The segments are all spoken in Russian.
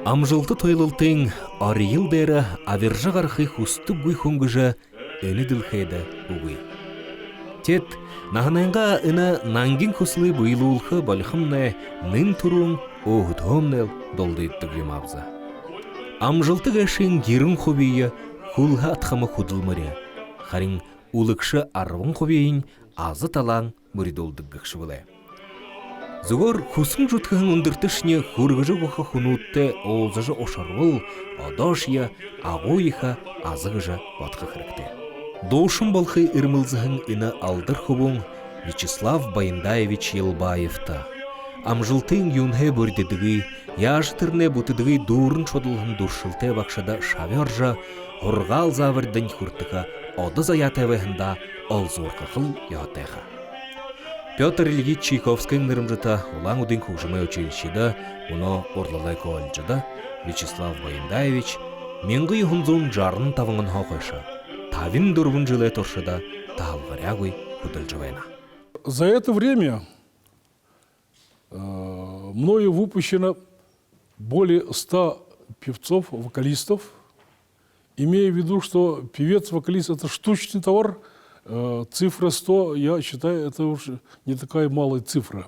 Амжылты тойлылтың арыйыл бәрі авержа қарқы хусты гуй хунгыжа өні ділхейді угуй. Тет, нағынайынға үні нангин хуслы бұйлылқы балықымны нын тұрун оғытомнел долдыйттық емабза. Амжылты ғашын герін хобейі хулға атқамы худылмыры. Харин улықшы арвын хобейін азы талаң мұридолдық ғықшы бұлай. Зугор хусын жұтқығын ұндыртышне хургыжы ғуға хунутты олзыжы ошарвыл, адашия, ағойыға азығыжа батқы қырықты. Доушын балқы үрмілзіғын іні алдыр хубун Вячеслав Байындаевич Елбаевта. Амжылтың юнхе бөрдедігі, яжытырне бұтыдығы дұрын шодылғын дұршылты бақшада шавержа, ғұрғал завырдың хүртіға одыз аятавығында олзорқықыл ятайға. Петр Ильич Чайковский нырымжыта улан удын кухжымай училищеда, уно орлалай колледжада Вячеслав Байындаевич менгі юхынзун жарын тавыңын хоқыша, тавин дұрвын жылай торшыда талғарягой худылжывайна. За это время мною выпущено более 100 певцов, вокалистов, имея в виду, что певец-вокалист – это штучный товар. Цифра 100, я считаю, это уже не такая малая цифра.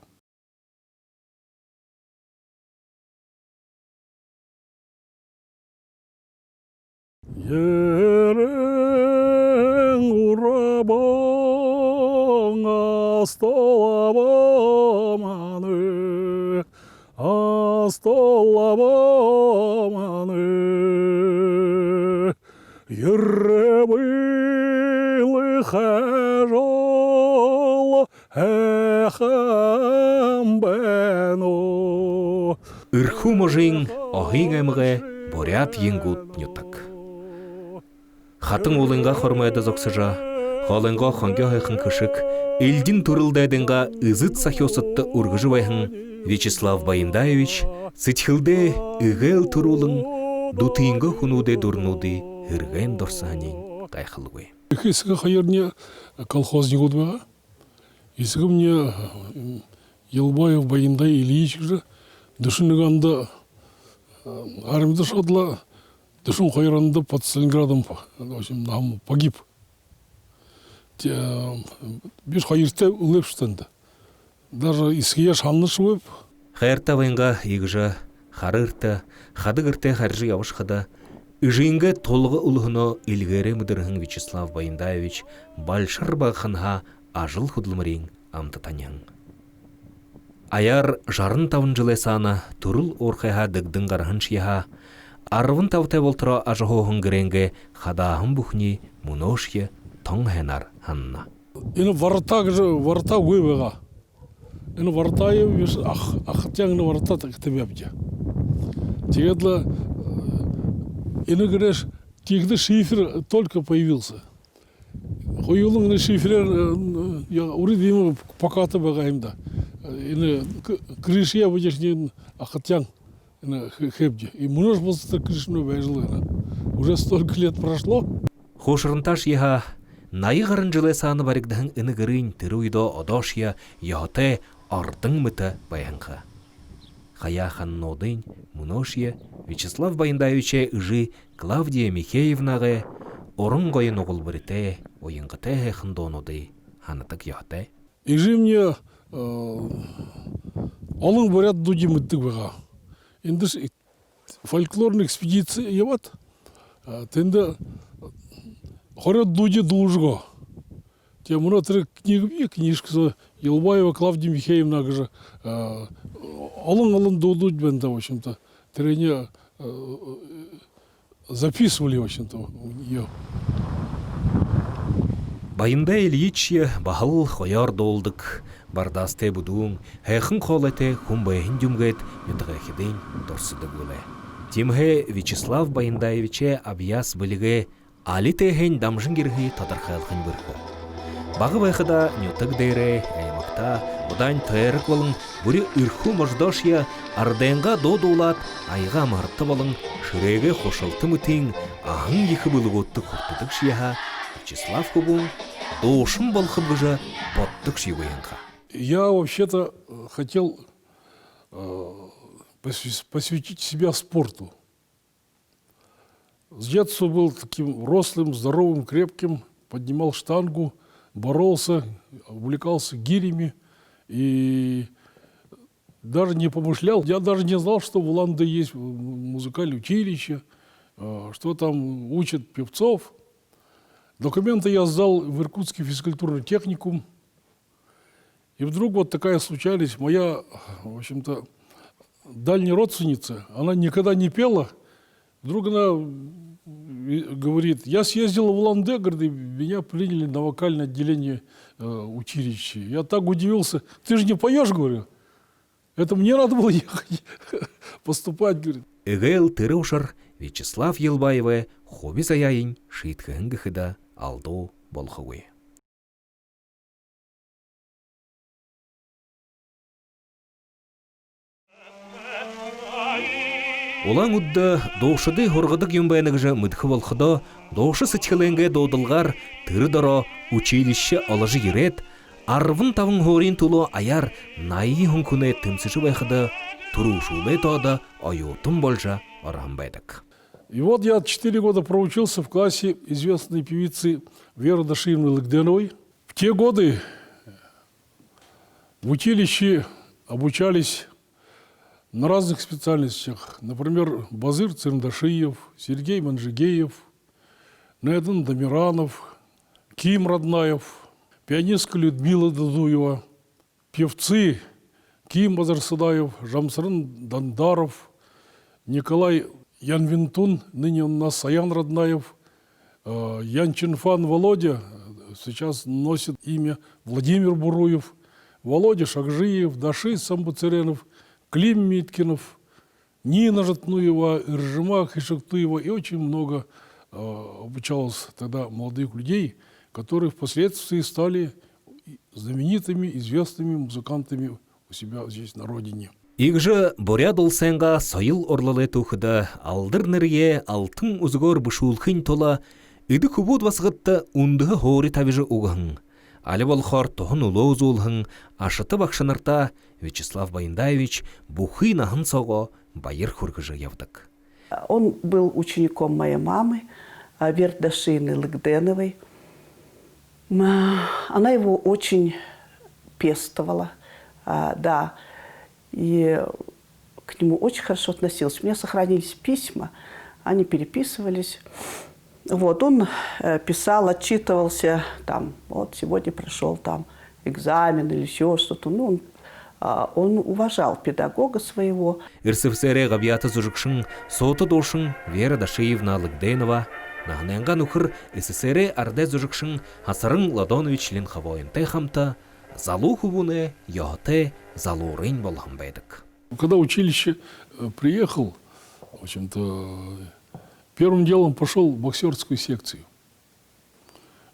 Үрху можың ағың әміғі борят енгут нютак. Хатын олыңға хормайды зоқсыжа, холыңға хонге хайқын кышык, елдін турылдайдыңға ызыт сахиосытты ургыжы байхын Вячеслав Байындаевич сытхылды үгел турулың дутыйынға хунуды дурнуды үрген дорсанин қайқылығы. Есігі қайырне колхозник удбаға, есігі мне Елбаев Байындай Ильич же дышынығанда армияда шадла, дышын қайыранда под Сталинградом погиб. Беш қайырте үлеп штанды. Даже исхия шанны шуып. Хайырта вайынға егіжа, харырта, хадығырта харжы явыш хада, үжейінгі толғы ұлғыно илгері мұдырғын Вячеслав Байындаевич большар бағынға ажыл худылмырин амтатанян. Аяр жарын тавын жылай саны турул орқайға дығдың қарғын шияға, арвын тавтай болтыра ажығоғын гіренге хадағын бұхни мұношке тоң хэнар ханна. Ені варта өйбеға. Ені варта өйбеш ақытяңыны варта тәбәбде. Тегедлі ені гіреш тегді шифер только появился. Қойылың шифер урид ему покаты бағайымда. Ені крышия выдешнен ақытяң хэбде. И мұнаш болсы крышыны бәжілі. Уже столько лет прошло. Хошырынташ еға найы ғарын жылай саны баригдahın ını гырын тыруйдо одошия яхоте ардың мыты баянға. Хая ханнодын мұношия Вячеслав Байындаевиче ұжы Клавдия Михеевнағы орын қойын оғыл біріте ойынғыте хындоноды ханытық яхоте. Ижи мне олың борят дуди мыттық баға. Енді фольклорный экспедиция ебат. Тенді хорят дуди должго. Те мұна книжкасы Елбаева Клавдия Михеевна же олың дудуть бенда, в общем-то. Трене записывали, в общем-то, ее. Байында Ильиче бағыл қояр долдық, бардасты бұдуың, әйқын қолайты құмбайын дүмгет ютығайхеден дұрсыды бөлі. Тимхе Вячеслав Байындаевиче абияс білігі али тәйхен дамжын кергей тадарқайлықын бұрғы. Бағы байқыда нютық дейре, әймақта, бұдан тәйірік болың, бүрі үрху мұждашия ардайынға додулат, айға марытты болың, шүреге қошылты мұтың, ағын екі бұлығы отты құртыдық шияға, Вячеслав Кубун, доушым болқы бұжа, боттық шивайынға. Я вообще-то хотел посвятить себя спорту. С детства был таким рослым, здоровым, крепким, поднимал штангу, боролся, увлекался гирями и даже не помышлял. Я даже не знал, что в Улан-Удэ есть музыкальное училище, что там учат певцов. Документы я сдал в Иркутский физкультурный техникум. И вдруг вот такая случайность. Моя, в общем-то, дальняя родственница, она никогда не пела. Вдруг она говорит, я съездила в Улан-Удэ, говорит, и меня приняли на вокальное отделение училища. Я так удивился. Ты же не поешь, говорю. Это мне надо было ехать, поступать, говорит. Эгел тыраушар Вячеслав Елбаеве хоби заяйын шийтхынгыхыда алду болхуы. Улан-Удэ доушыды хоргыдык юмбайныгжа мыдхы болхыда доушы сычхыленге додылгар тырыдаро училище алыжы ерет, арвын тавын хорин тулу аяр найи хункуне тымсышы байхыда турушулы тода айотым болжа орамбайдык. И вот я 4 года проучился в классе известной певицы Веры Дашиевны Лыгденовой. В те годы в училище обучались на разных специальностях. Например, Базыр Цирндашиев, Сергей Манжигеев, Недан Дамиранов, Ким Роднаев, пианистка Людмила Дадуева, певцы Ким Базарсыдаев, Жамсырын Дандаров, Николай Янвинтун, ныне у нас Саян Роднаев, Янчинфан Володя, сейчас носит имя Владимир Буруев, Володя Шакжиев, Даши Самбуцеренов, Клим Миткинов, Нина Жатнуева, Иржима Хишактуева и очень много обучалось тогда молодых людей, которые впоследствии стали знаменитыми, известными музыкантами у себя здесь на родине. Игжы борядыл сәнға сайыл орлалы тухыда алдыр нірге алтын ұзғыр бұшулхын тола үді күбуд басығытты ұндығы хори табижы ұғын. Алі болхар тоғын ұлы ұзулхын ашыты бақшынырта Вячеслав Байындаевич бұхы нахын соғы байыр хургыжы явдық. Он был учеником моей мамы, Веры Дашиевны Лыгденовой. Она его очень пестовала, да. И к нему очень хорошо относилась. У меня сохранились письма, они переписывались. Вот, он писал, отчитывался, там, вот сегодня прошел там экзамен или еще что-то. Ну, он уважал педагога своего. РСФСР ғабияты зүрікшін соты дошын Вера Дашиевна Лыгденова, нағынанған ұқыр СССР арда зүрікшін Хасарын Ладонович Ленхавойын тайхамта, залу хубуны, яхты, залу рейн болған байдық. Когда училище приехал, в общем-то, первым делом пошел в боксерскую секцию.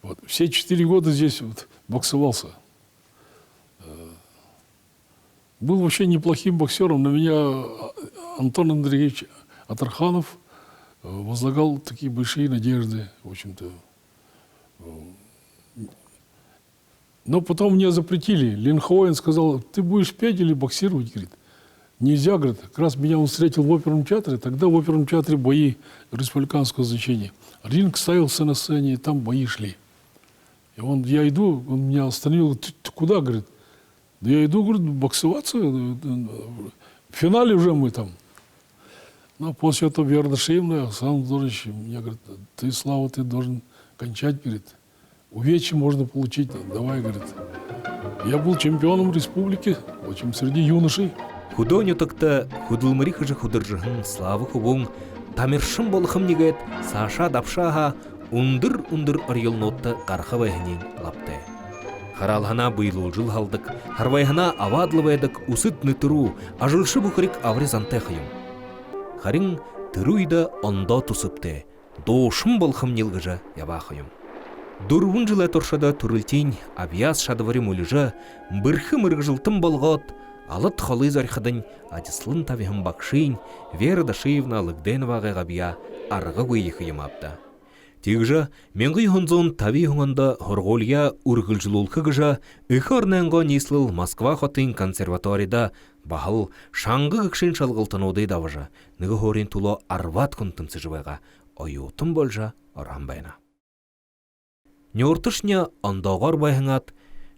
Вот. Все 4 года здесь вот боксовался. Был вообще неплохим боксером. На меня Антон Андреевич Атарханов возлагал такие большие надежды, в общем-то. Но потом мне запретили. Ленхоен сказал, ты будешь петь или боксировать? Говорит, нельзя, говорит. Как раз меня он встретил в оперном театре. Тогда в оперном театре бои республиканского значения. Ринг ставился на сцене, и там бои шли. И я иду, он меня остановил. Ты куда, говорит? Да я иду, говорит, боксоваться. В финале уже мы там. Но после этого Вера Дашиевна, Александр Анатольевич, мне говорит, ты, Слава, ты должен кончать, говорит. Увечья можно получить, давай, говорит. Я был чемпионом республики, в общем, среди юношей. Худоню токта худылмыри хыжы худыржыхын славы хубун, тамиршын болхым негет Саша Дапшаға ундыр арьыл нотты қарқы байхынен лапты. Харалхана бұйлыл жыл халдық, харвайхана авадлы байдық усыт нытыру, ажылшы бұқырик аврезанты қайым. Харин тыруйда онда тусыпты, доушым болхым нелгіжі яба қайым. Дурвун жылы тұршада турылтень авиас шадывары мүліжі, бірхі мұрғжылтым болғат, алыт холы зархыдың адислын табиғым бақшын Вера Дашиевна Лыгденоваға ғабия арғы көйіқі емапты. Тегжі, менгі хонзон таби хоңында хорғолия үргілжілулқы ғыжа үхі орнанға неслыл Москва хотын консерваторияда Бахыл шаңғы кікшін шалғылтынуды давыжа, ныгы хорин туло арват күнтімсі жывайға, ойутын болжа оран байна. Нёртышня андағар байхыңат,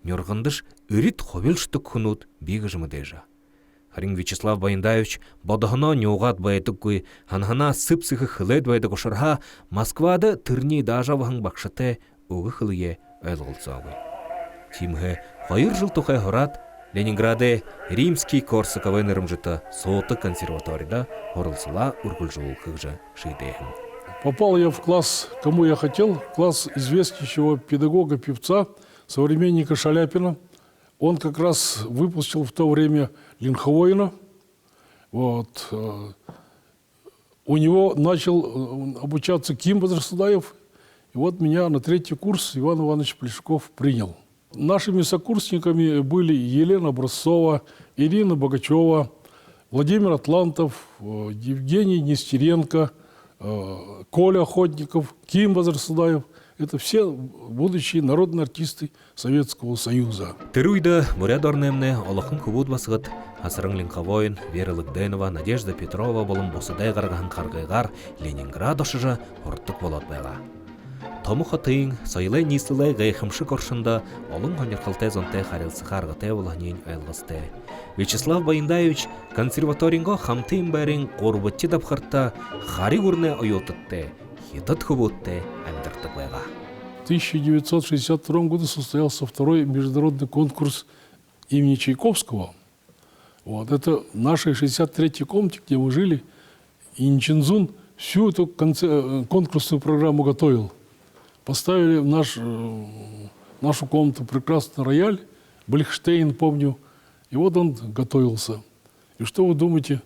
нёрғындыш үрит ховелштік күнут бигі жымы дежа. Харин Вячеслав Байындаевич бодығына нёғат байытық көй, ханхана сып-сықы хылайд байды қошырға, Москвады түрні дажавығын бақшыты оғы хылые айлғылса ғой. Тимхе қайыр жыл тұқай хорат, Ленинграды Римский Корсаковый нырымжыты соты консерваторияда орылсыла үргіл жылыл қығжа шейдейхін. Попал я в класс, кому я хотел, класс известнейшего педагога-певца, современника Шаляпина. Он как раз выпустил в то время Линховоина. Вот. У него начал обучаться Ким Бадрасудаев. И вот меня на 3-й курс Иван Иванович Плешаков принял. Нашими сокурсниками были Елена Образцова, Ирина Богачева, Владимир Атлантов, Евгений Нестеренко, Коля Охотников, Ким Бадрасудаев. Это все будущие народные артисты Советского Союза. Тыруйда бурядорнемне олықын күбуд басығыт, Асырың Линховойн, Вера Лыгденова, Надежда Петрова болын босыдай қарғаған қарғайғар Ленинград ошыжа ұрттық болот байға. Тому хатың, сойлай нисылай ғайхымшы коршында олың ғанерқалтай зонтай қарелсы қарғытай олағнен айлғысты. Вячеслав Байындаевич консерваторинго хамтын бәрін қорбытте дапқыртта қари көріне ойотытты, хетат хубутты әмдірті байға. В 1962 году состоялся 2-й международный конкурс имени Чайковского. Вот, это в нашей 63-й комнате, где мы жили, и Инчинзун всю эту конкурсную программу готовил. Поставили в нашу комнату прекрасный рояль, Блихштейн, помню, и вот он готовился. И что вы думаете?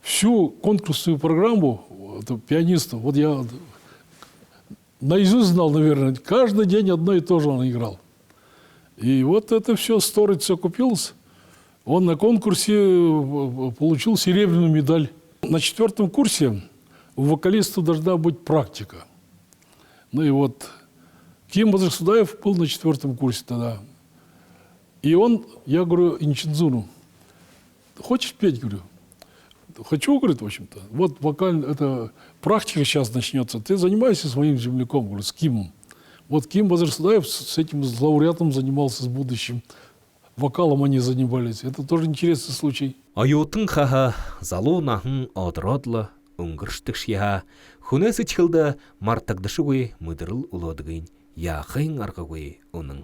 Всю конкурсную программу пианиста, вот я наизусть знал, наверное, каждый день одно и то же он играл. И вот это все, сторож все купилось. Он на конкурсе получил серебряную медаль. На 4-м курсе у вокалиста должна быть практика. Ну и вот Ким Бадрасудаев был на 4-м курсе тогда. И он, я говорю Инчинзуну, хочешь петь? Говорю, хочу, говорит, в общем-то. Вот вокальная, это практика сейчас начнется. Ты занимайся своим земляком, говорю, с Кимом. Вот Ким Бадрасудаев с этим лауреатом занимался с будущим. Вокалом они занимались. Это тоже интересный случай. Айотын хаха, залу нахын одродлы, ұңғырштық шиха, хүнесі чылды мартагдышы көй мұдырыл ұлодығын, яқын арғы көй оның.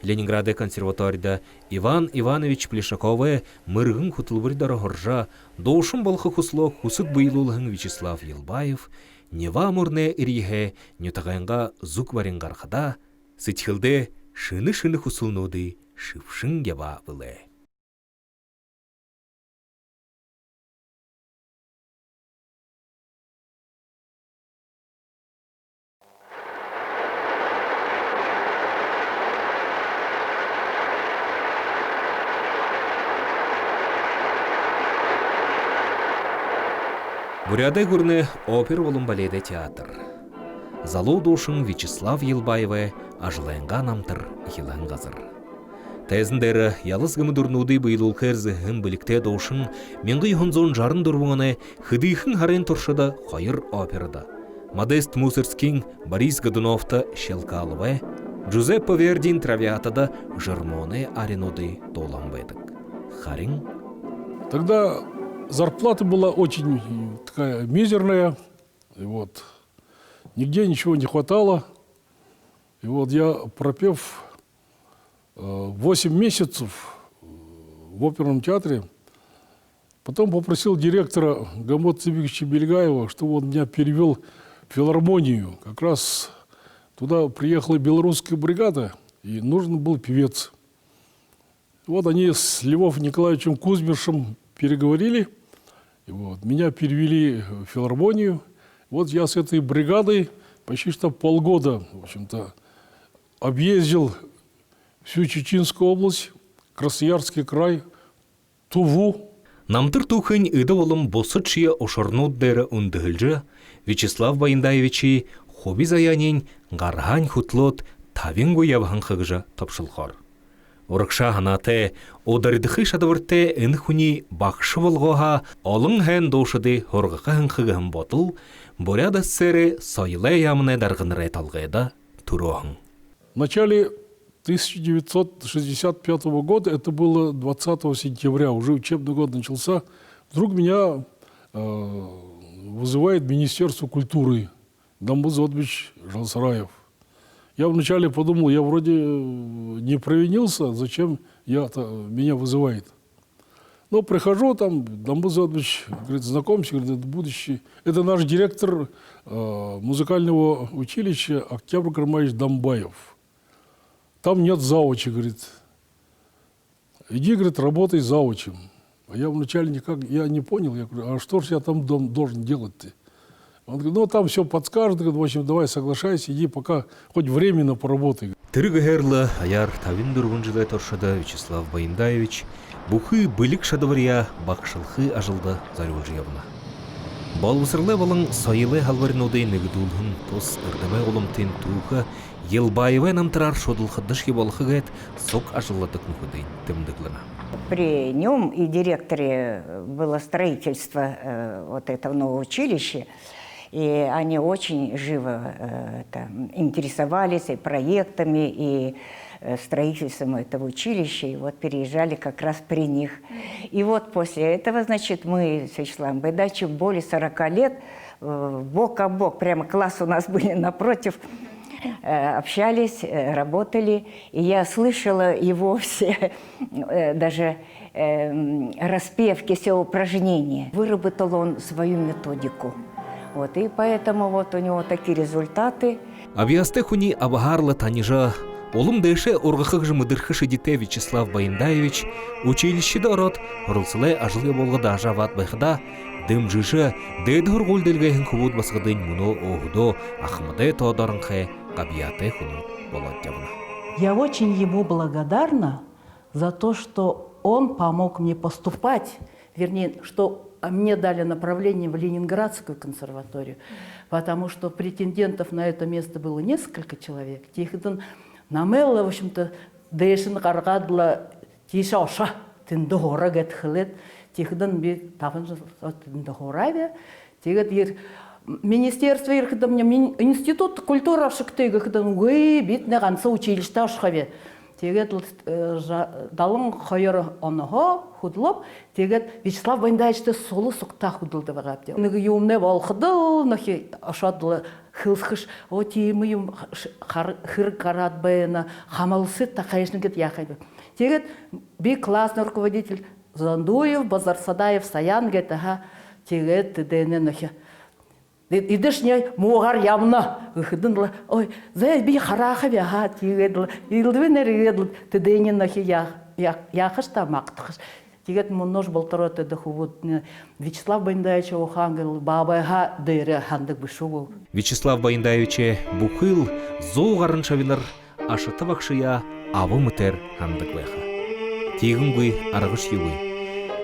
Ленинграды консерваторияда Иван Иванович Плешаковы мырғын құтылбырдары хоржа, доушын болқы құслы құсыт бұйылылығын Вячеслав Елбаев, нева мұрне ирихе нетағайынға зук барин қарқыда, сычылды шыны-шыны құсылнуды шыпшын еба бұлы. Бурядай көріне опер олым баледе театр. Залу дошың Вячеслав Елбаевы ажылайынға намтыр хилан ғазыр. Тәзіндері ялыз гімі дұрнуды бұйылыл кәрзі хім білікте дошың менгі хонзон жарын дұрвыңыны хыдыйхын харен тұршыда қайыр операда. Модест Мусорскин, Борис Годуновты Шелкалывы, Джузеппе Вердин Травиатада жырмоны ареноды толан бәдік. Харин? Тогда зарплата была очень такая мизерная, и вот нигде ничего не хватало. И вот я, пропев 8 месяцев в оперном театре, потом попросил директора Гамота Цибиковича Бельгаева, чтобы он меня перевел в филармонию. Как раз туда приехала белорусская бригада, и нужен был певец. Вот они с Львом Николаевичем Кузьмишем переговорили. И вот, меня перевели в филармонию. Вот я с этой бригадой почти что полгода, в общем-то, объездил всю Чеченскую область, Красноярский край, Туву. Намтыр тухын ыды олым босытшия ошорнуд дәрі үндігілжі Вячеслав Байындаевичи хоби заянин гархан хутлот тавингу явхан хыгжа тапшылхар. Урықша ғанаты, одаридықы шадавырты ін хуни бақшы болғаға, олың хэн доушыды хорғықы хынқығын ботыл, боряда сәрі сайлы ямыны дарғыныр эталғайда тұруғын. В начале 1965 года, это было 20 сентября, уже учебный год начался, вдруг меня вызывает Министерство культуры, Дамбуз Отбич Жалсараев. Я вначале подумал, я вроде не провинился, зачем меня вызывает. Но прихожу, там Дамбуз Отбич говорит, знакомься, говорит, это будущий. Это наш директор музыкального училища Октябрь Кармаевич Дамбаев. Там нет заучи, говорит. Иди, говорит, работай заучем. А я вначале я не понял, я говорю, а что же я там должен делать-то? Он говорит, ну там все подскажет, говорит, в общем, давай соглашайся, иди пока хоть временно поработай. Тірігі херлі аяр тавин дұрғын жылай торшады Вячеслав Баяндаевич бұхы білік шадавария бақшылқы ажылды зарыл жиявына. Балвысырлы балың сайылы халварин одай негідулғын тос үрдімай олымтын туғы елбайывай намтырар шодылқыдышки балықы гәет сок ажылладық мұхыдайын тімдікліна. При нем и директоре было строительство вот этого нового училища, и они очень живо интересовались и проектами, и строительством этого училища, и вот переезжали как раз при них. И вот после этого, значит, мы с Вячеславом Байдачевым более 40 лет бок о бок, прямо класс у нас были напротив, общались, работали, и я слышала его все, даже распевки, все упражнения. Выработал он свою методику. Вот, и поэтому вот у него такие результаты. Авиасты хуни абахарлы танижа, олым дэше орғықық жымыдырқы шедите Вячеслав Баяндаевич училищеде орот, орылсылай ажылы болғыда ажават байқыда, дым жышы, дэді ғырғолделгейхін күбуд басқыдың мұны оғыдо, ақымыдай тоодарынқы қабияты хуну болат жабына. Я очень ему благодарна за то, что он помог мне поступать, вернее, что мне дали направление в Ленинградскую консерваторию, потому что претендентов на это место было несколько человек. Тихидан намелла, в общем-то, дэшин каргадла тишаша, тиндохора гетхилет, тихидан би таван тиндохораве, тигат министерство ирхида мне институт культуры ашыктыга хидан уй бит не ганса училище ашхаве. Тегет далың хайыр оныға худлап, тегет Вячеслав Баяндаевичті солы сұқта худылды бағапты. Нүгі юмне балқыдыл, нөхі ашадылы хылсқыш, о теймейім хыр қарад байына, хамалысы тақайшын кет яқайды. Тегет бей классный руководитель Зандуев, Базарсадаев, Саян кет, тегет дәне нөхі. Идешне мугар явна выходила, ой, за би хараха вяга тигедла, илдвенер едл, теденин нахи яхаш тамактхаш. Тигет мунож болтороте дохувут Вячеслав Баяндаевич Охангел, бабайга дейре хандык бышугу. Вячеслав Баяндаевиче бухыл зоугарын шавилар ашыты бақшыя авы мүтер хандык байха. Тегінгui арғыш югui.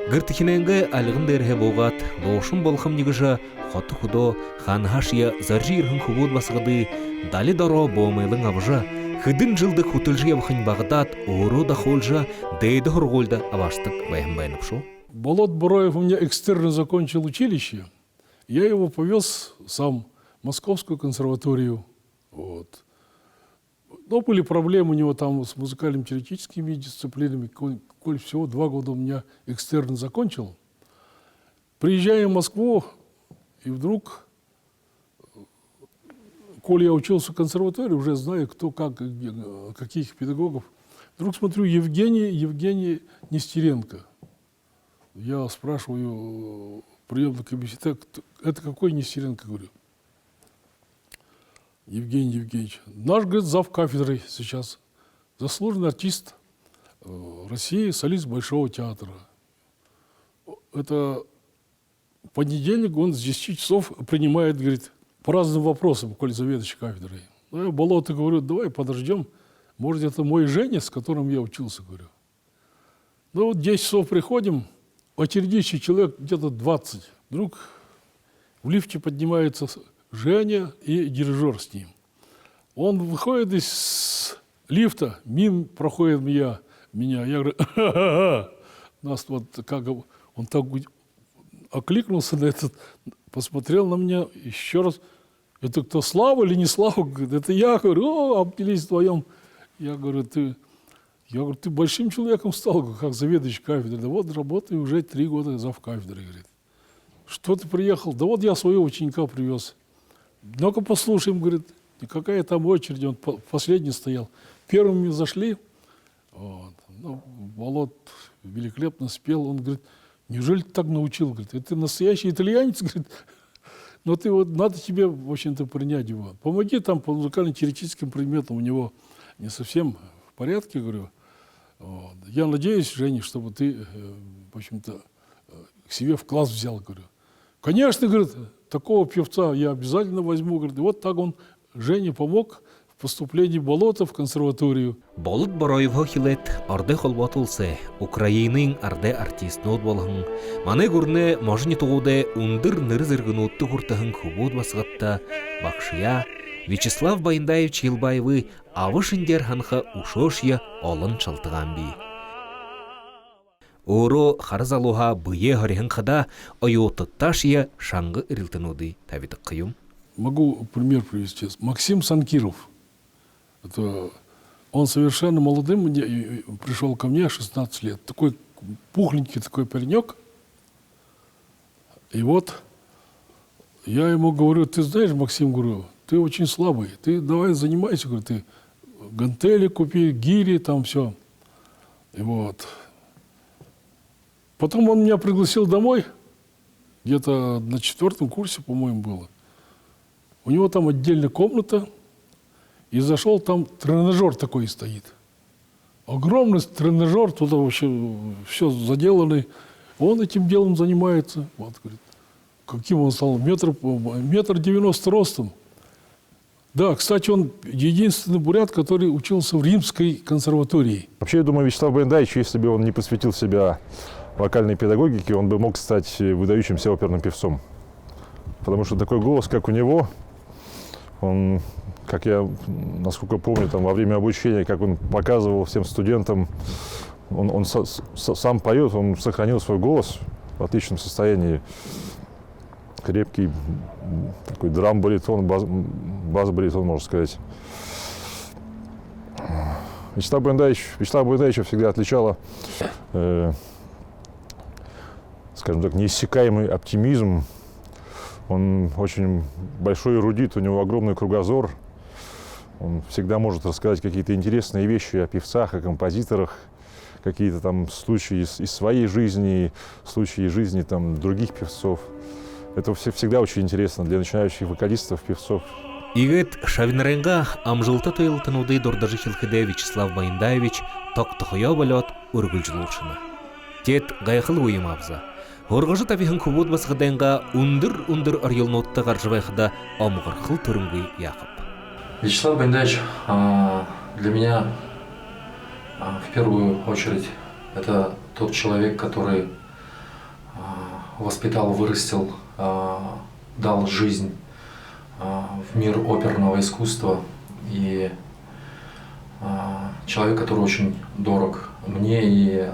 Гыртыхиненге алығындерге боғат, лошын болхым негіжі Хоты худо ханхашия заржирхын хубуд басгады, дали даро бомайлың авжа, хыдын жылды хутылжы явхын Багдад, оро да холжа, дейді хургольда аваштык байхым байнықшу. Болот Бураев у меня экстерно закончил училище. Я его повез сам в Московскую консерваторию. Вот. Но были проблемы у него там с музыкально-теоретическими дисциплинами. Коль всего 2 года у меня экстерно закончил. Приезжаю в Москву, и вдруг, коли я учился в консерватории, уже знаю, кто, как, каких педагогов, вдруг смотрю Евгений Нестеренко. Я спрашиваю приемный комитет, это какой Нестеренко, говорю? Евгений Евгеньевич. Наш, говорит, зав кафедрой сейчас. Заслуженный артист России, солист Большого театра. Это понедельник он с 10 часов принимает, говорит, по разным вопросам, коли заведующий кафедрой. Ну, я Болото говорю, давай подождем, может, это мой Женя, с которым я учился, говорю. Ну, вот 10 часов приходим, очередящий человек где-то 20. Вдруг в лифте поднимается Женя и дирижер с ним. Он выходит из лифта, мимо проходит меня меня. Я говорю, ха-ха-ха. Нас вот как он так окликнулся на этот, посмотрел на меня еще раз. Это кто, Слава или не Слава? Говорит, это я. Говорю, обнялись вдвоем. Я говорю, ты большим человеком стал, как заведующий кафедрой. Да вот работаю уже 3 года завкафедрой, говорит. Что ты приехал? Да вот я своего ученика привез. Ну-ка послушаем, говорит. И какая там очередь, он последний стоял. Первыми зашли. Вот. Ну, Волод великолепно спел. Он говорит, неужели ты так научил? Говорит, это настоящий итальянец, говорит. Но ты вот, надо тебе, в общем-то, принять его. Помоги там по музыкально-теоретическим предметам, у него не совсем в порядке, говорю. Вот. Я надеюсь, Женя, чтобы ты, в общем-то, к себе в класс взял, говорю. Конечно, говорит, такого певца я обязательно возьму, говорит. И вот так он, Жене, помог в поступлении Болота в консерваторию. Болот Бороевho хилет орде холботулсе, Украиның арде артист нот болхын. Маны гурне можни тугуде ундыр нырзыргынутты хуртахын хубуд басгатта, бакшия, Вячеслав Байындаевич Елбаевы авышындер ханха ушошья олын чалтыган би. Оро харзалуха бые харихынхада ойотытташья шаңғы ирилтынуды табитық қиюм. Могу пример привести. Максим Санкиров. Это он совершенно молодым пришел ко мне, 16 лет. Такой пухленький такой паренек. И вот я ему говорю, ты знаешь, Максим, говорю, ты очень слабый. Ты давай занимайся, говорю, ты гантели купи, гири, там все. И вот. Потом он меня пригласил домой. Где-то на 4-м курсе, по-моему, было. У него там отдельная комната, и зашел, там тренажер такой стоит. Огромный тренажер, туда вообще все заделанный. Он этим делом занимается. Вот, говорит, каким он стал? Метр 90 ростом. Да, кстати, он единственный бурят, который учился в Римской консерватории. Вообще, я думаю, Вячеслав Байындаевич, если бы он не посвятил себя вокальной педагогике, он бы мог стать выдающимся оперным певцом. Потому что такой голос, как у него, он, как я, насколько помню, там, во время обучения, как он показывал всем студентам, он сам поет, он сохранил свой голос в отличном состоянии. Крепкий такой драм-баритон, бас-баритон, можно сказать. Вячеслав Байындаевича всегда отличала, скажем так, неиссякаемый оптимизм. Он очень большой эрудит, у него огромный кругозор. Он всегда может рассказать какие-то интересные вещи о певцах, о композиторах, какие-то там случаи из своей жизни, случаи жизни там, других певцов. Это всегда очень интересно для начинающих вокалистов, певцов. Игет Шавинренга амжылта тойлтынуды дордажы хилхиде Вячеслав Байындаевич тоқтықыя болот үргілжілушыны. Тет ғайқыл ойым абза. Орғыжы табиғын күбуд басқыденға ундыр арьылнотты ғаржывайқыда омғырқыл түрінгі яқып. Вячеслав Байындаевич для меня в первую очередь это тот человек, который воспитал, вырастил, дал жизнь в мир оперного искусства. И человек, который очень дорог мне и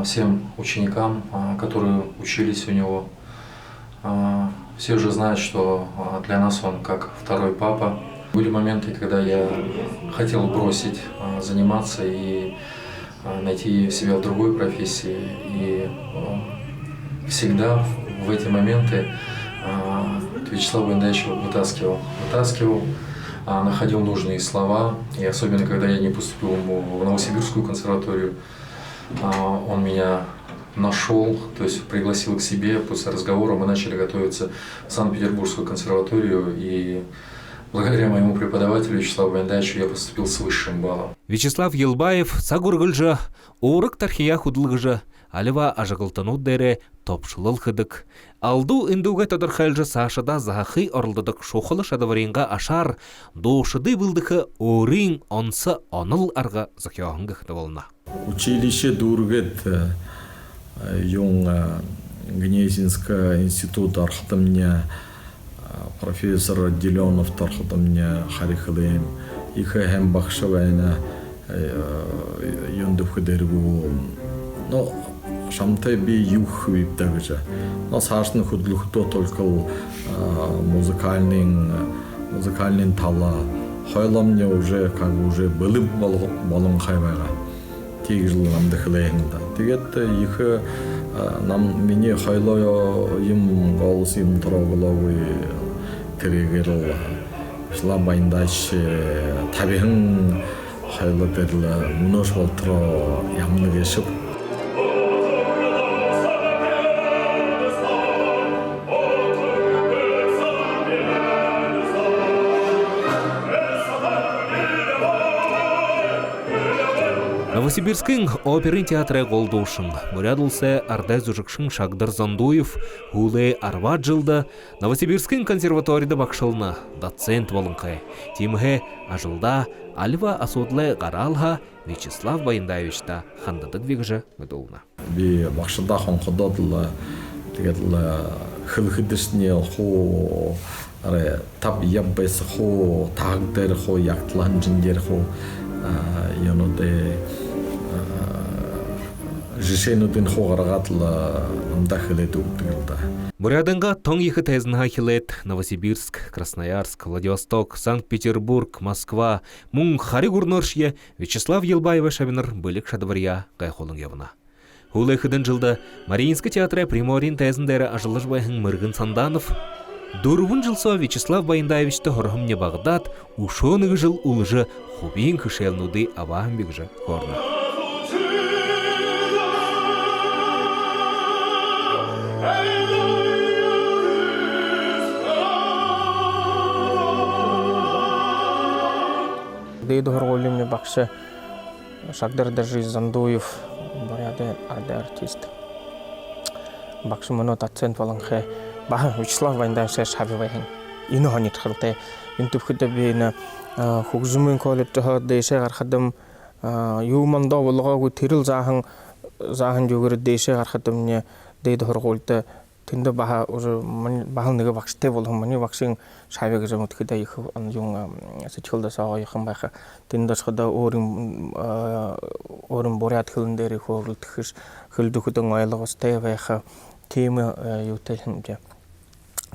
всем ученикам, которые учились у него. Все уже знают, что для нас он как второй папа. Были моменты, когда я хотел бросить заниматься и найти себя в другой профессии. И всегда в эти моменты Вячеслав Байындаевич вытаскивал, находил нужные слова. И особенно, когда я не поступил в Новосибирскую консерваторию, он меня нашел, то есть пригласил к себе. После разговора мы начали готовиться в Санкт-Петербургскую консерваторию. И благодаря моему преподавателю Вячеславу Байындаевичу я поступил с высшим баллом. Вячеслав Елбаев сагургылжа, орық тархия худылғыжа, алива ажығылтыну дәрі топшылыл хыдық. Алду индуға тадырхалжы сашыда захы орылдыдық шоқылы шадаваринға ашар, доушыды бұлдықы орин онсы оныл арға зақияғынғы хыды болна. Училище Дургет, Юн Гнезинская институт архатымня, профессор Деленов архатымня Харихалым, Ихахэм Бахшавайна, юндухдергу но шамтай би юх виптагжа но сашны худлухто только музыкальный тала хойломне уже как бы уже былым болон хайвага тегжил намдыхленгда тегет их нам меня хойло им голос им трогловый триггерл шлабайндаш табихан хойлотерла мунош болтро ямныгешип Новосибирскің оперин театры қолдушың. Мұрядылсы Ардай Зужықшың Шагдыр Зандуев, Хуле Арват жылда Новосибирскің консерваторияда бақшылына доцент болынқай. Тимге ажылда Альва Асудлы Гаралха Вячеслав Байындаевичта хандадық вегжі мүдолына. Би бақшылда қонқыдадылы, тегеділі хыл-хыдышне хо тап яббайсы хо тағдыр хо яқтылан жіндер хо яноде жишенудын хоғарағатылы намдахылет ұптығылда. Бурядынға тоң ехі тәзінға хилет Новосибирск, Красноярск, Владивосток, Санкт-Петербург, Москва, мұң хари гурноршие Вячеслав Елбаева шабиныр бөлік шадвария қайқолың евына. Хулы хыдын жылда Мариинскі театры Приморин тәзіндері ажылыш байхың Мыргын Санданов, Дурвын жылсо Вячеслав Байындаевичті хорхымне Бағдад, ушоныгы жыл улыжы хубин кышелнуды аваам бігжі хорна. Дейді хорголимне бақшы Шагдыр Дажи Зандуев, боряды арды артист. Бақшы мұны доцент болыңқы Баха Вячеслав Байындаевич шабивайхын. Ины ханит хылты. Юнтуп хүдді бейіні хугзумын колетті дейше ғарқадым юманда болуға теріл захын жөгірі дейше ғарқадым не дейді хорголты. Тенді баха бақылныға бақшыте болуғын. Мені бақшың шабиғы жамыт күді ехі сычылды саға ехін байқы. Тенді шқыда орын борят хылындері хорылты хылды күдің айлығы стай байқы. Темы ютелінде.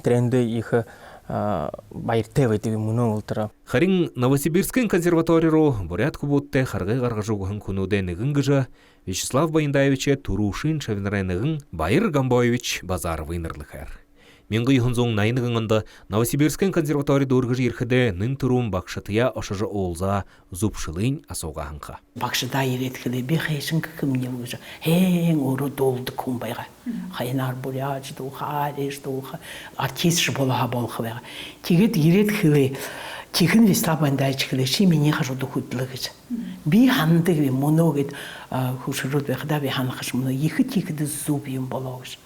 Тренды ехі байыртевайды мұны ұлтыра. Харин Новосибирскін консерваториру бурят кубутте харгай гаргажуғын күнуде нығын Вячеслав Байындаевиче турушин шавинрайнығын Байыр Гамбоевич Базаров инырлықар. Менгі юхынзоң найнығыңында Новосибирскін консерватория дұрғыжы ерхіде нын тұрум бақшытыя ошыжы олза зупшылын асуғағынға. Бақшыда ереткілі бейхейшін кікімне өжі. Хең ұры долды күмбайға. Хайнар буряч духа, ареш духа, артистші болаға болғы байға. Тегет ереткілі Тихон Вячеслав Байындаевич кілеші мене қажуды күттілігіз. Би хандығы мұнығыд хұшырыд байқыда би ханықыш мұны екі текіді зубиым болауыз.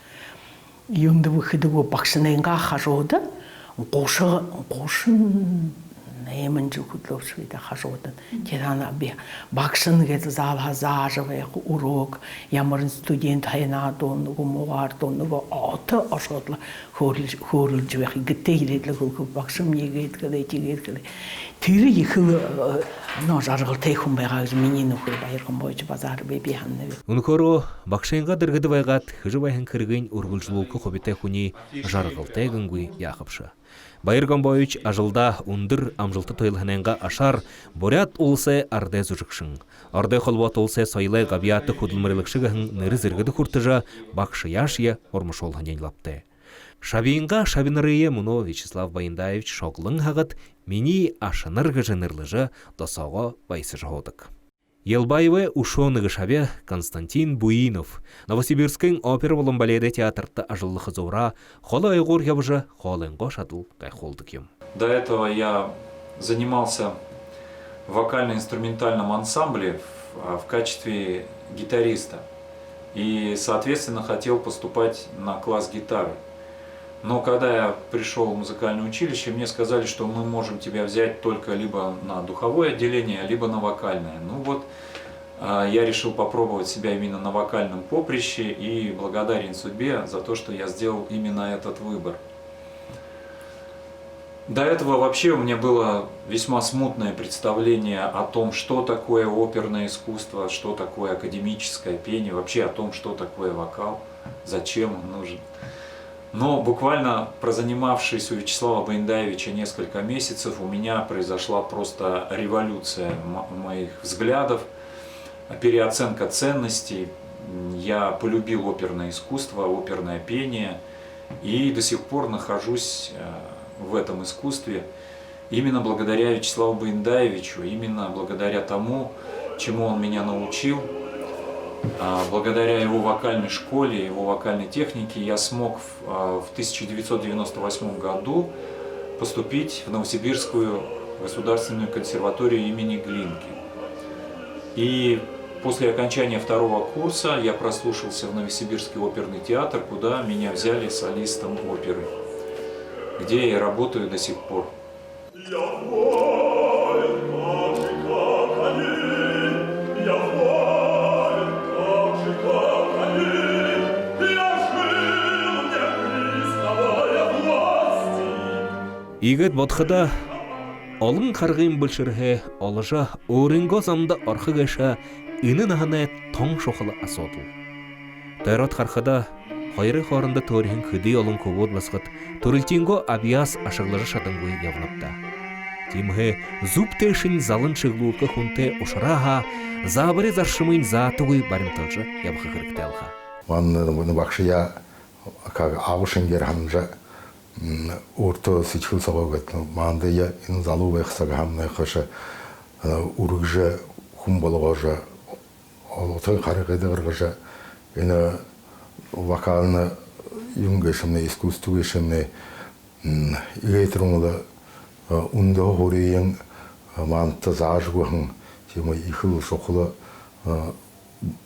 Юнды выходы во бақшынайынға қажуды, қошын нәймін жүкітлі қажуды. Тедана бақшын кеті залға зажывайық урок, ямырын студент хайна донығы, мұғар донығы, аты ашғытлы көріл жүвәқі гітті елетлі күлкі бақшым неге еткілі, теге еткілі. Тірі екілі жарғыл тейхун байғағыз менен ұқыр байырғын бойчы базары бейбей ханны бе. Унукору бақшайынға дырғыды байғат хыжы байхын кіргін үргілжілуқы қобеті хуни жарғыл тейгінгүй яқыпшы. Байырғын бойыч ажылда ұндыр амжылты тойлығынанға ашар борят олсы Ардай Зужықшың. Ардай қолбат олсы сойлай ғабияты құдылмырылықшығын ныры зіргіді құртыжа бақшы яшия ормышолғын енлапты. Шабиинға шабинарые мұно Вячеслав Байындаевич шоғлың хағыт мені ашынырғы жынырлыжы досауға байсы жоғыдық. Елбаевы ушоныгы шабе Константин Буинов, Новосибирскің опера болын баледе театрты ажыллығы зора, қолы айғыр ябыжы қолыңға шадыл қайқолдық ем. До этого я занимался в вокально-инструментальном ансамбле в качестве гитариста. И, соответственно, хотел поступать на класс гитары. Но когда я пришел в музыкальное училище, мне сказали, что мы можем тебя взять только либо на духовое отделение, либо на вокальное. Ну вот, я решил попробовать себя именно на вокальном поприще и благодарен судьбе за то, что я сделал именно этот выбор. До этого вообще у меня было весьма смутное представление о том, что такое оперное искусство, что такое академическое пение, вообще о том, что такое вокал, зачем он нужен. Но буквально прозанимавшись у Вячеслава Баяндаевича несколько месяцев, у меня произошла просто революция моих взглядов, переоценка ценностей. Я полюбил оперное искусство, оперное пение и до сих пор нахожусь в этом искусстве именно благодаря Вячеславу Баяндаевичу, именно благодаря тому, чему он меня научил. Благодаря его вокальной школе, его вокальной технике я смог в 1998 году поступить в Новосибирскую государственную консерваторию имени Глинки. И после окончания второго курса я прослушался в Новосибирский оперный театр, куда меня взяли солистом оперы, где я работаю до сих пор. Игет ботхада олың қарғын бүлшірге олыжа орынго замда арқы кәша үні нағаны тоң шоқылы асотыл. Тайрат қарқада қайры қорында төрігін күді олың көбот басқыт төрілтенго абияс ашығлары шадыңғы явнапта. Тимге зуб тешін залын шығлуылқы хүнте ұшыраға забыры заршымын затығой барымтылжы ябқы қырықты алға. Ванны бақшы я ағышын герханжа орто сичхил собогат манды я ин залу вехсага хамны хаша ургже хумбологожа олотой харыгыды гыргыжа ина вокально юнгешимне искусствуешимне игейтрумла ундо хориян манты зажгухан тема ихыл шокула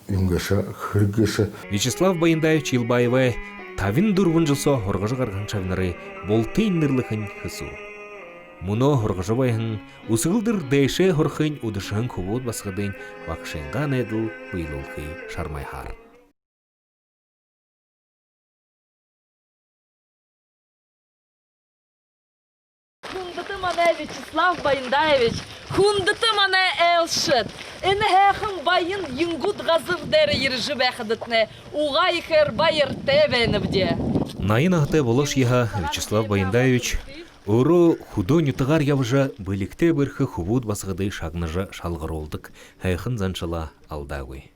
юнгеша хыргеша. Вячеслав Баяндаевич Илбаевы тавин дурвын жылсо хорғыжы қарған шавнары болтейн нырлықын хысу. Мұно хорғыжы байын усығылдыр дэйше хорқын удышын кубуд басқыдың вақшынған әділ бұйлылқы шармайхар. Хундыты мана Вячеслав Баяндаевич, хундыты мана Элшит. Ін әхім байын юнгуд ғазыр дәрі ержі бәқідітіне, уға екер байыр тәвәнівде. Найын ағыты болыш еға Вячеслав Баяндаевич ұры худо нютығар явжа бөлікте бірхі хубуд басғыды шағныжы шалғыр олдық әйхін заншыла алдағой.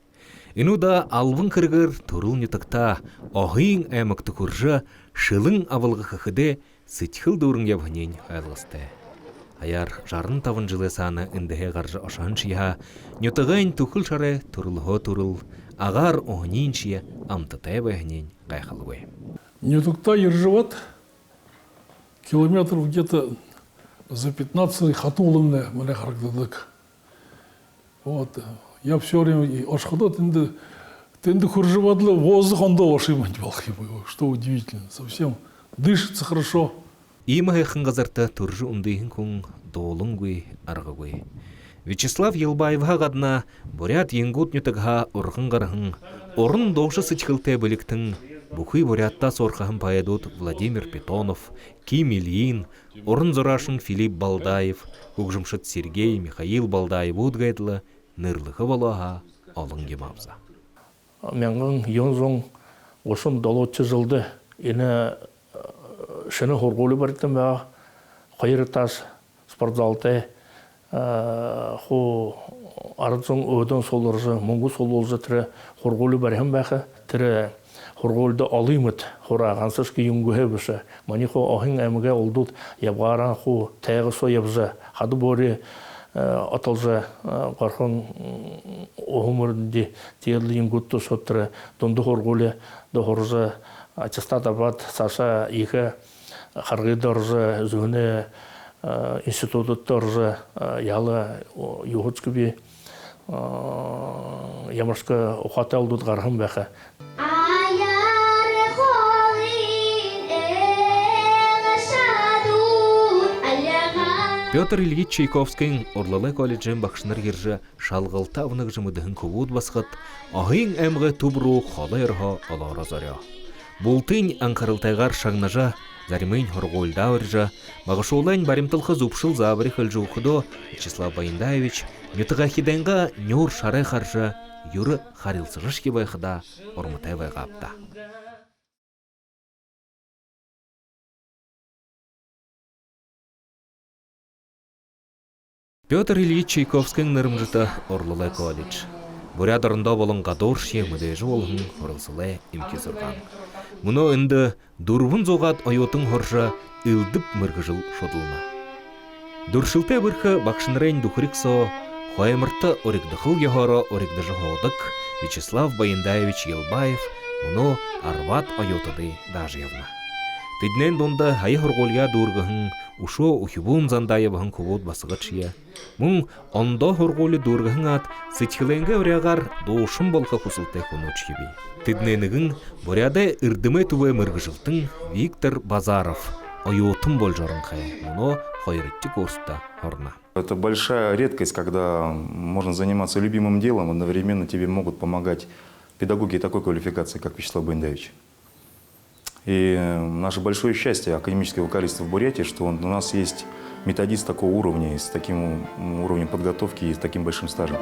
Іну да алвын кіргір тұрыл нютықта оғын әмікті күржі шылың авылғы қықыды сытхыл дұрын явғынен айлғысты. Аяр жарын тавын жылы саны үндіге қаржы ашан шия, нютығын тұқыл шары тұрылғы тұрыл, ағар оғынен шия амтытай бәғінен қайқылығы. Нютықта ержеват километров где-то за 15 хатулымны міне харагдадык. Вот. Я все время ашқадат тенді хуржевадлы воздух онда ошимать балхи, что удивительно. Совсем дышится хорошо. Имығы қыңғазарта тұржы ұндайын күн долың көй, арғы көй. Вячеслав Илбаевға ғадына борят енгут нютығға ұрғын қарғын, орын доғшы сычқылты бөліктің, бұқы борятта сорқағын паядут Владимир Питонов, Ким Ильин, орын зорашын Филипп Балдаев, көкжымшыт Сергей Михаил Балдаев ұдғайдылы нұрлығы болуға олың кемапза. Менің ең осын долотчы жылды, ені шыны хорголы барыттым ба, қайыры тас спортзалты, хо арыцың өден солыржы, мұңғы солыржы тірі хорголы барым бәқі, тірі хорголды алымыд, хорағансыз ки юңгүхе бүсі. Мани хо ахын әміге олдуд, ябғаран хо тәғі со ябзы, хады бори атылжы қарқын оғымырды тегілі юңгүтті соттыры, донды хорголы дұғыржы, аттестат абад саша екі харгыдыржы зөне институттаржы ялы югутскуби ямарска ухата алдут гархым бәхе. Петр Ильич Чайковскийн Орлалы колледжен бақшыныр ержі шалғылта авнық жымыдығын көбуд басқыт, ағын әмгі тубру қолайырға олары заря. Бұлтын аңқарылтайғар шаңнажа заримын хорголда оржа, мағышолайн баримтылқы зупшыл забыры хылжуқыдо Вячеслав Байындаевич нютыға хиденға нюр шары қаржа юры харилсырышки байқыда ормытай байғапта. Петр Ильич Чайковскийң нырымжыты Орлылай колледж. Бурядырында болын ғадоршие мүдежі олғын орылсылай имке сұрған. Мұны үнді дұрвын зоғат айотың хоржа үлдіп мұрғыжыл шодылына. Дұршылтай бірхі бақшынырайын дұқырик со, қоймырты орикдықыл ехора орикдыжы хоғдық Вячеслав Байындаевич Елбаев мұны арват айотыды дажевна. Тиднен донда хайы хорголия дұрғығын ушо ухибун зандайыбығын кубут басығычия. Мұң онда хорголи дұрғығын ат сычхыленге өрягар доушын болқа кусылтай хунуч gibi. Тидненігін буряда үрдімі түве мұрғыжылтың Виктор Базаров айотын бол жарын қай. Мұны хайрытты көрсті хорна. Это большая редкость, когда можно заниматься любимым делом, одновременно тебе могут помогать педагоги такой квалификации, как Вячеслав Байындаевич. И наше большое счастье академического вокалиста в Бурятии, что у нас есть методист такого уровня, с таким уровнем подготовки и с таким большим стажем.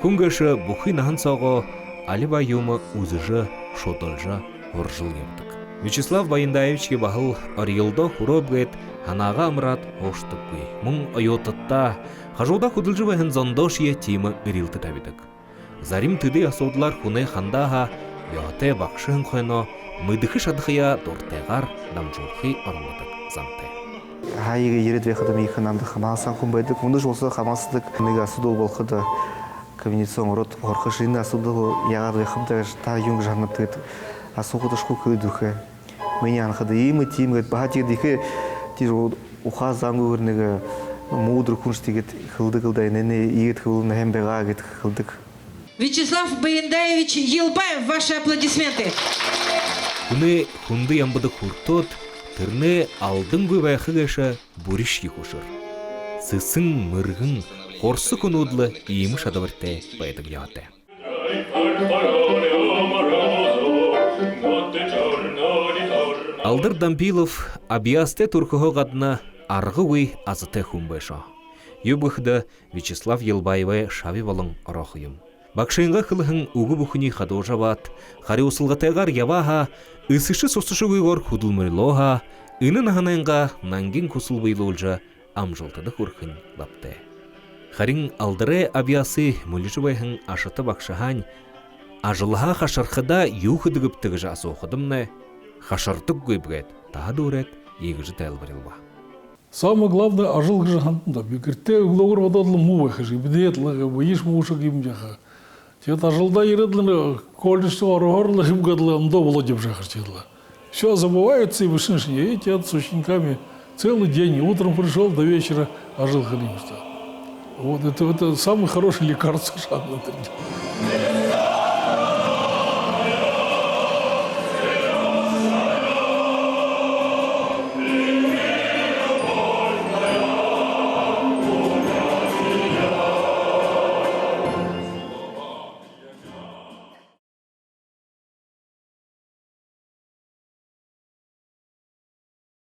Хунгаша бухи нахансаго алиба юма узыжа шоталжа оржыл емдік. Вячеслав Байындаевичке бағыл арылда хуробгет ханаға амрат оштық бүй. Мұң айотытта қажуда худылжы бәхін зондошия тима үрілті табидік. Зарим түді асудылар хуне хандаға яғате бақшын қойно мұйдықы шадықия дортайғар дамжулхи армадық зантай. Хайығы ерет веқыдым екінамды қамалсан құнбайдық. Мұны жолсы қамалсыздық күнігі асудыл болқыды. Комбинацион рот орқышыны асудыл яғар веқымды та юнг жанып тұғыды. Асуқыды шқу көйдігі. Мені анқыды емі тиімгет бағатегедегі тир уха зангу өрнеге мудр кунштигет хылды-хылдай нене игет хылына хембега гет хылдык. Вячеслав Байындаевич Елбаев, ваши аплодисменты. Күні хунды ямбыды хуртот, түрне алдың көбәйқы кәші бүрішке қошыр. Сысын мұрғын қорсы күнудлы емі шадавырте байдық яғды. Алдыр Дампилов абиясте туркығы қадына арғы өй азыты хүмбайша. Юбықды Вячеслав Елбаевай шави балың арақыйым. Бақшайынға қылығын уғы бұхыни қадожа бат, қари ұсылғатайғар яваға, үсіші сосышы өйгор худылмырлоға, үнін ағанайынға нангин күсіл бұйлылжа амжылтыды құрқын лапты. Қарин алдыры абиясы мүліші байхын ашыты бақшахан, ажылға қашарқыда юқыдығыптығы жасы оқыдымны, хашартык көйбгет, тағы дұрет, егіжі тәл бірілба. Самое главное, ажыл гжахантында. Бекерте углогор вододлы мувахыжы, бедетлы, боиш мушак имжаха. Тет ажылда ередлы, количество арогорлы химгадлы, амдо володев жахартедлы. Все забываются и вышнышни, и тет с учениками целый день, утром пришел, до вечера ажил халимста. Вот это самый хороший лекарство шагнатырь.